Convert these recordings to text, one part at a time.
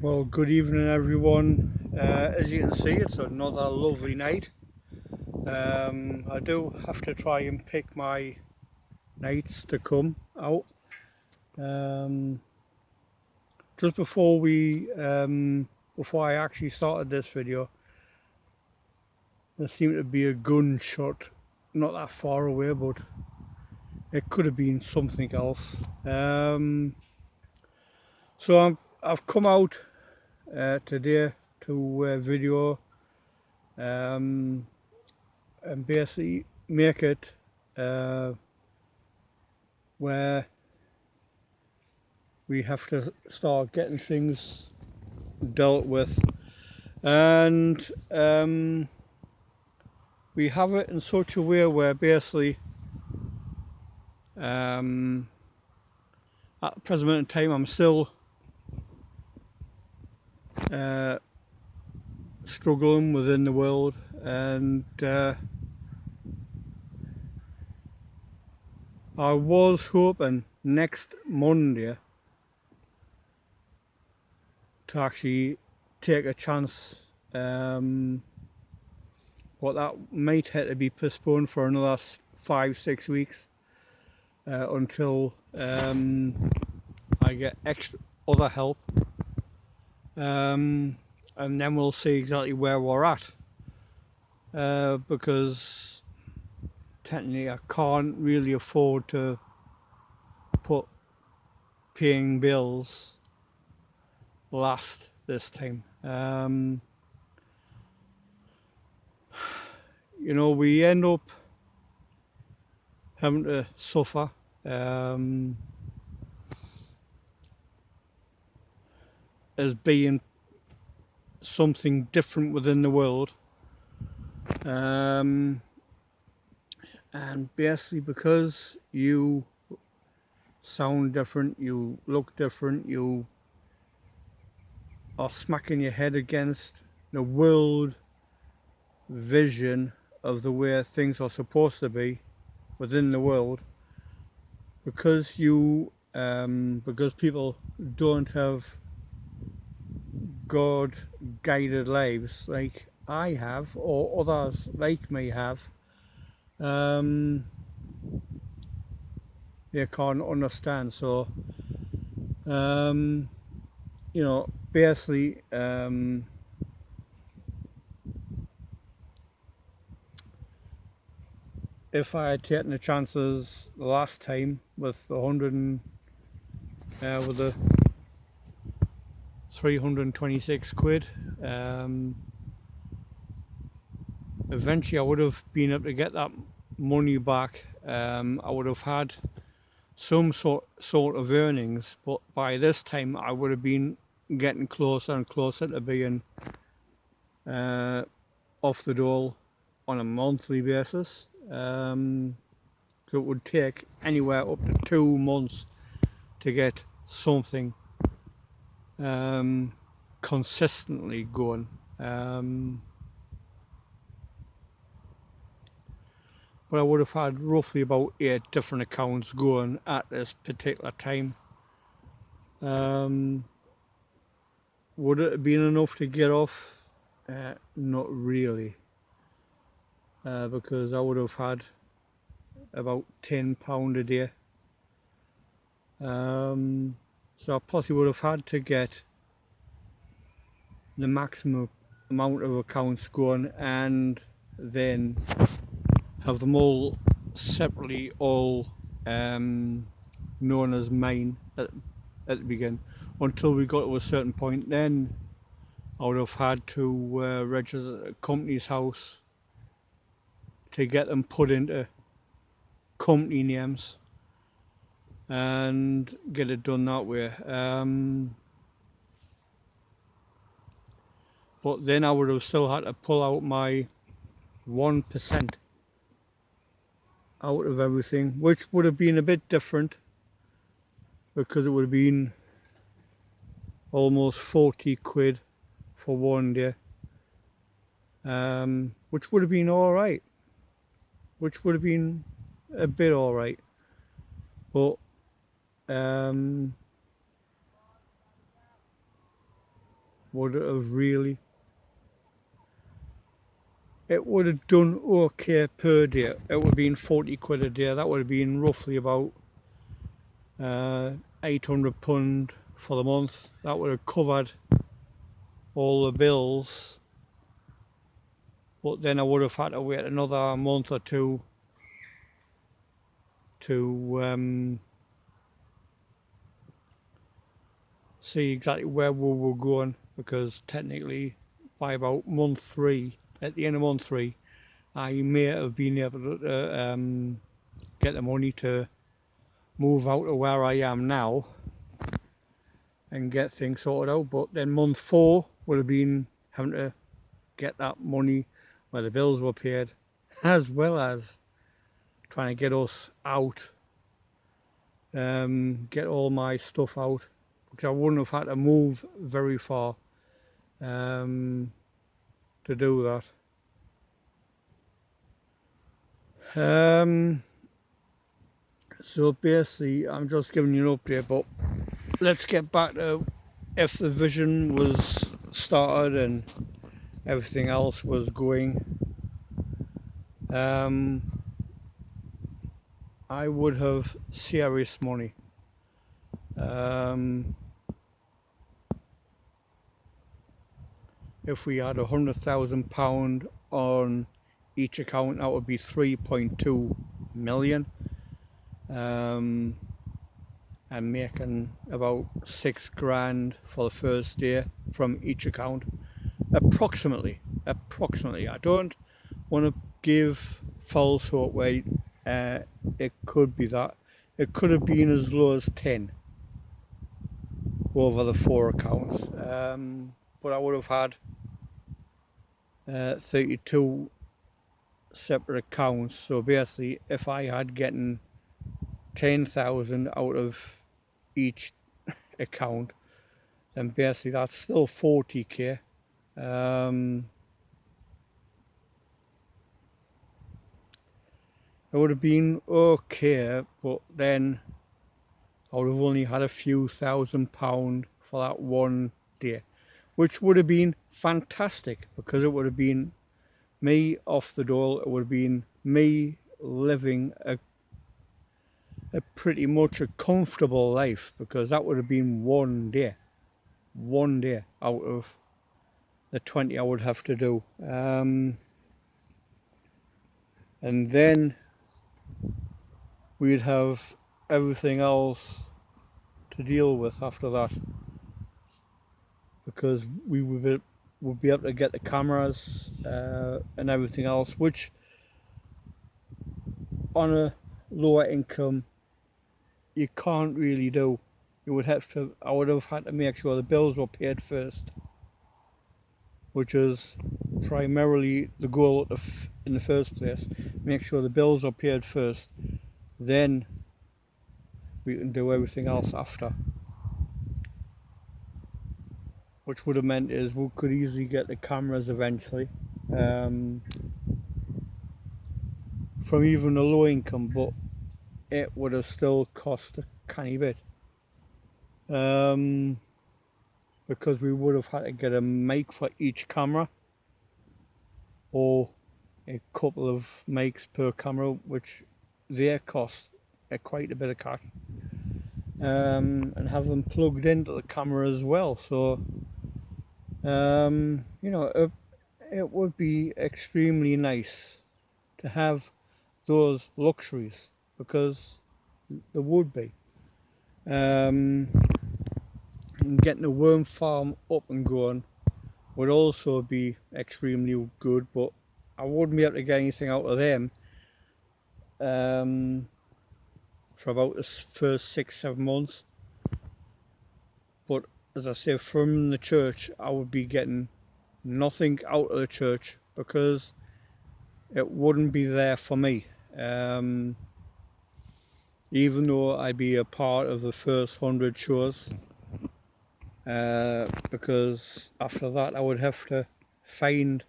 Well, good evening everyone. As you can see, it's another lovely night. I do have to try and pick my nights to come out. Um, just before I actually started this video, there seemed to be a gunshot not that far away, but it could have been something else. So I've come out today to video um, and basically make it uh, where we have to start getting things dealt with, and we have it in such a way where basically um, at the present moment in time I'm still uh, struggling within the world, and I was hoping next Monday to actually take a chance, but that might have to be postponed for another 5-6 weeks until I get extra other help, and then we'll see exactly where we're at, because technically I can't really afford to put paying bills last this time. We end up having to suffer as being something different within the world, and basically because you sound different, you look different, you are smacking your head against the world vision of the way things are supposed to be within the world, because because people don't have God guided lives like I have, or others like me have. They can't understand. So basically if I had taken the chances the last time with the with the 326 quid, eventually I would have been able to get that money back. I would have had some sort of earnings, but by this time I would have been getting closer and closer to being off the dole on a monthly basis. So it would take anywhere up to 2 months to get something consistently going. But I would have had roughly about 8 different accounts going at this particular time. Would it have been enough to get off? Not really, because I would have had about £10 a day. So I possibly would have had to get the maximum amount of accounts going, and then have them all separately, all known as mine at the beginning, until we got to a certain point. Then I would have had to register a company's house to get them put into company names and get it done that way. But then I would have still had to pull out my 1% out of everything, which would have been a bit different, because it would have been almost 40 quid for one day, which would have been alright, which would have been a bit alright. But would it have really, it would have done okay per day. It would have been 40 quid a day. That would have been roughly about £800 for the month. That would have covered all the bills, but then I would have had to wait another month or two to see exactly where we were going, because technically by about month 3, at the end of month 3, I may have been able to get the money to move out of where I am now and get things sorted out. But then month 4 would have been having to get that money where the bills were paid, as well as trying to get us out, get all my stuff out, because I wouldn't have had to move very far to do that. So basically, I'm just giving you an update, but let's get back to if the vision was started and everything else was going. I would have serious money. If we had £100,000 on each account, that would be 3.2 million. And making about 6 grand for the first day from each account, approximately. I don't want to give false hope where it could be that. It could have been as low as 10 over the 4 accounts, but I would have had 32 separate accounts. So basically, if I had getting 10,000 out of each account, then basically that's still 40k. It would have been okay, but then I would have only had a few £1,000 for that one day, which would have been fantastic, because it would have been me off the dole. It would have been me living a pretty much a comfortable life, because that would have been one day out of the 20 I would have to do. And then we'd have everything else to deal with after that, because we would be able to get the cameras and everything else, which on a lower income you can't really do. You would have to, I would have had to make sure the bills were paid first, which is primarily the goal in the first place. Make sure the bills are paid first, then we can do everything else after. Which would have meant is we could easily get the cameras eventually from even a low income, but it would have still cost a canny bit, because we would have had to get a mic for each camera, or a couple of mics per camera, which they cost quite a bit of cash, and have them plugged into the camera as well. So you know, it would be extremely nice to have those luxuries, because there would be. And getting the worm farm up and going would also be extremely good, but I wouldn't be able to get anything out of them for about the first 6-7 months. But as I say, from the church I would be getting nothing out of the church, because it wouldn't be there for me. Even though I'd be a part of the first 100 shows, because after that I would have to find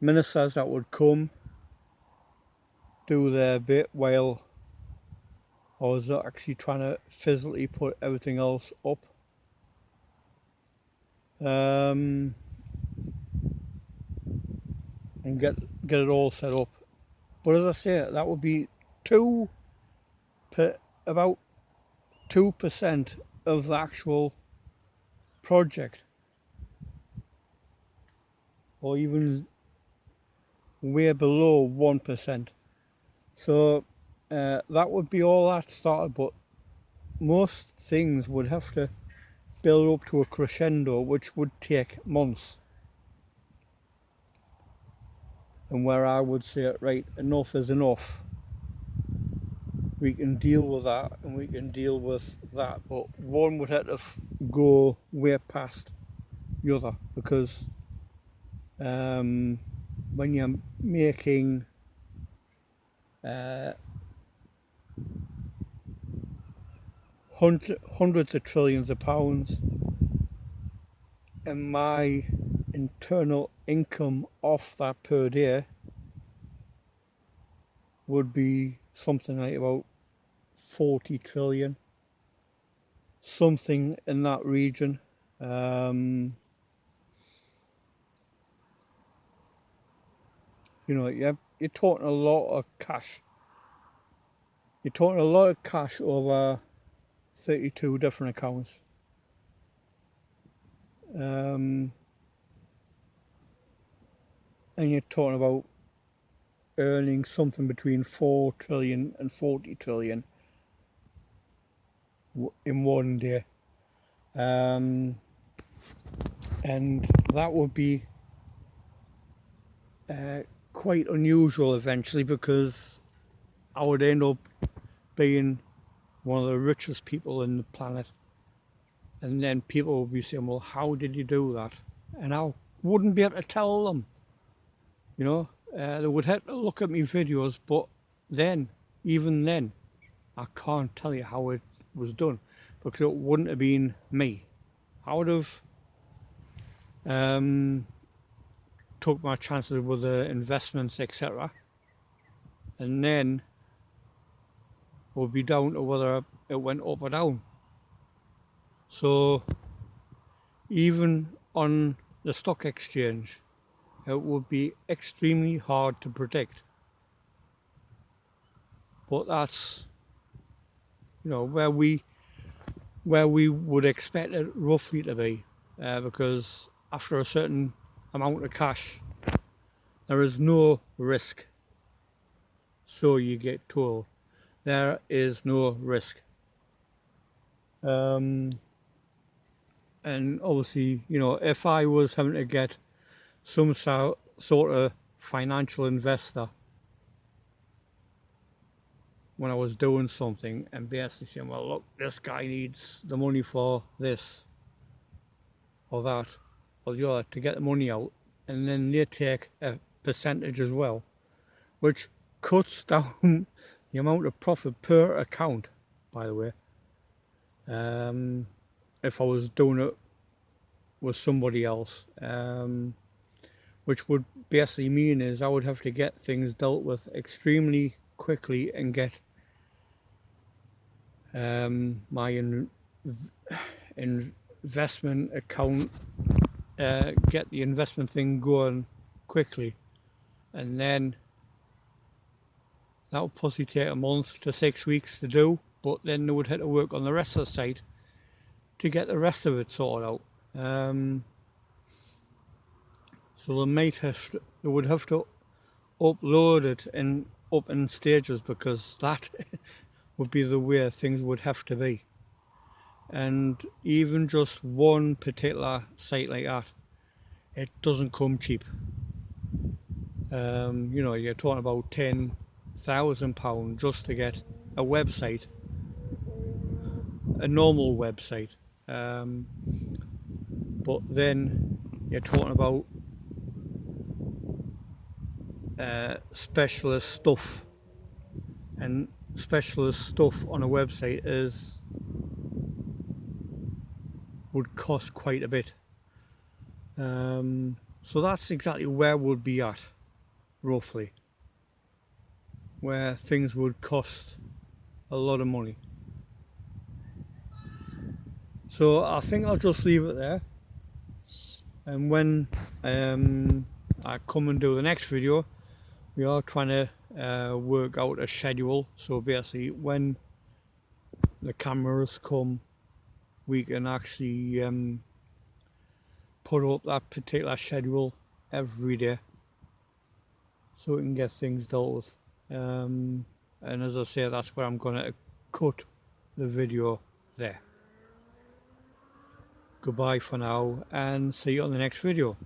ministers that would come do their bit while I was actually trying to physically put everything else up. and get it all set up. But as I say, that would be about 2% of the actual project, or even way below 1%. So that would be all that started, but most things would have to build up to a crescendo, which would take months. And where I would say, right, enough is enough. We can deal with that and we can deal with that, but one would have to go way past the other, because when you're making hundreds of trillions of pounds, and my internal income off that per day would be something like about 40 trillion, something in that region. You know, you're talking a lot of cash. You're talking a lot of cash over 32 different accounts. And you're talking about earning something between 4 trillion and 40 trillion in one day. And that would be quite unusual eventually, because I would end up being one of the richest people in the planet, and then people would be saying, well, how did you do that? And I wouldn't be able to tell them, you know. They would have to look at me videos, but even then I can't tell you how it was done, because it wouldn't have been me. I would have took my chances with the investments, etc., and then it would be down to whether it went up or down. So even on the stock exchange, it would be extremely hard to predict. But that's, you know, where we would expect it roughly to be, because after a certain amount of cash, there is no risk. So you get told there is no risk. And obviously, you know, if I was having to get some sort of financial investor when I was doing something, and basically saying, well, look, this guy needs the money for this or that or the other to get the money out, and then they take a percentage as well, which cuts down the amount of profit per account, by the way. If I was doing it with somebody else, which would basically mean is I would have to get things dealt with extremely quickly and get my investment account, get the investment thing going quickly, and then that would possibly take a month to 6 weeks to do, but then they would have to work on the rest of the site to get the rest of it sorted out. So they would have to upload it up in stages, because that would be the way things would have to be. And even just one particular site like that, it doesn't come cheap. You know, you're talking about £10,000 just to get a website, a normal website. But then you're talking about specialist stuff, and specialist stuff on a website would cost quite a bit. So that's exactly where we'll be at, roughly, where things would cost a lot of money. So I think I'll just leave it there. and when I come and do the next video, we are trying to work out a schedule, so basically when the cameras come we can actually put up that particular schedule every day so we can get things dealt with. And as I say, that's where I'm going to cut the video there. Goodbye for now and see you on the next video.